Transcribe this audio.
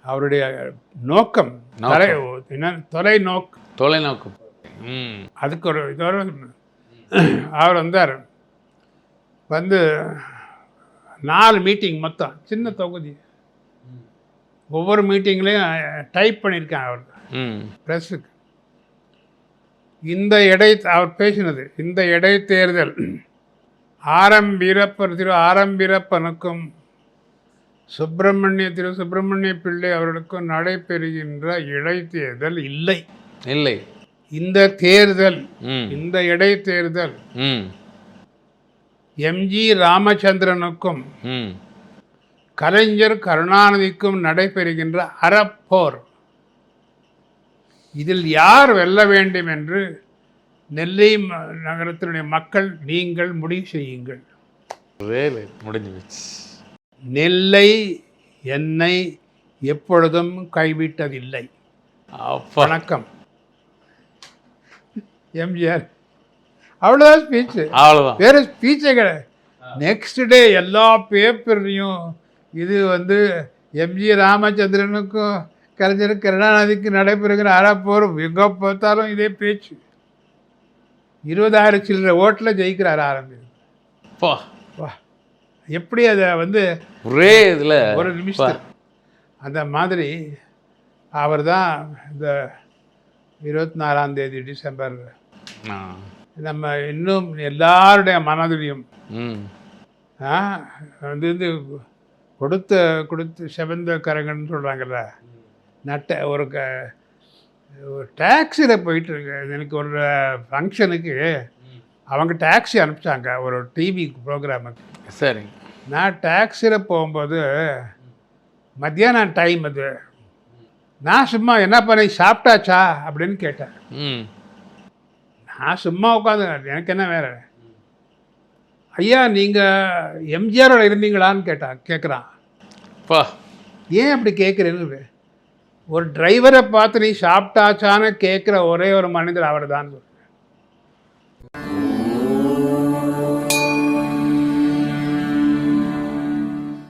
அவருடைய நோக்கம் தொலைநோக்கம். அதுக்கு ஒரு இதோட அவர் வந்தார். வந்து 4 மீட்டிங் மொத்தம், சின்ன தொகுதி. ஒவ்வொரு மீட்டிங்லேயும் டைப் பண்ணியிருக்காங்க அவர் ப்ரெஸ்ஸுக்கு. அவர் பேசினது, இந்த இடைத்தேர்தல் ஆரம்பிரப்பனுக்கும் சுப்பிரமணிய பிள்ளை அவர்களுக்கும் நடைபெறுகின்ற இடைத்தேர்தல் இல்லை. இந்த இடைத்தேர்தல் எம்ஜி ராமச்சந்திரனுக்கும் கலைஞர் கருணாநிதிக்கும் நடைபெறுகின்ற அறப்போர். இதில் யார் வெல்ல வேண்டும் என்று நெல்லை நகரத்தினுடைய மக்கள் நீங்கள் முடிவு செய்யுங்கள். நெல்லை என்னை எப்பொழுதும் கைவிட்டதில்லை. வணக்கம். எம்ஜிஆர். அவ்வளோதான் ஸ்பீச்சு, வேறு ஸ்பீச்சே கிடையாது. நெக்ஸ்ட் டே எல்லா பேப்பர்லையும் இது எம்ஜி ராமச்சந்திரனுக்கும் கலைஞர் கருணாநிதிக்கு நடைபெறுகிற அறப்போர். எங்கே பார்த்தாலும் இதே பேச்சு. 20,000 சில்லற ஓட்டில் ஜெயிக்கிறார் ஆரம்பி. எப்படி அதை ஒரே இதில் ஒரு நிமிஷம் அந்த மாதிரி அவர் தான் இந்த 24ஆம் தேதி டிசம்பர் நம்ம இன்னும் எல்லாருடைய மனதிலையும் கொடுத்து செவந்த கரங்கன்னு சொல்கிறாங்கல்ல, ஒரு டாக்ஸியில் போயிட்டுருக்கு. எனக்கு ஒரு ஃபங்க்ஷனுக்கு அவங்க டாக்ஸி அனுப்பிச்சாங்க, ஒரு டிவி ப்ரோக்ராமுக்கு. சரி. நான் டாக்ஸியில் போகும்போது மத்தியானம் டைம் அது. நான் சும்மா என்ன பண்ணி சாப்பிட்டாச்சா அப்படின்னு கேட்டேன். நான் சும்மா உட்காந்து, எனக்கு என்ன வேறு. ஐயா நீங்கள் எம்ஜிஆரோட இருந்தீங்களான்னு கேட்குறான். ஏன் அப்படி கேட்குறேன்னு. ஒரு டிரைவரை பார்த்து நீ சாப்பிட்டாச்சான்னு கேட்குற ஒரே ஒரு மனிதர் அவர் தான்.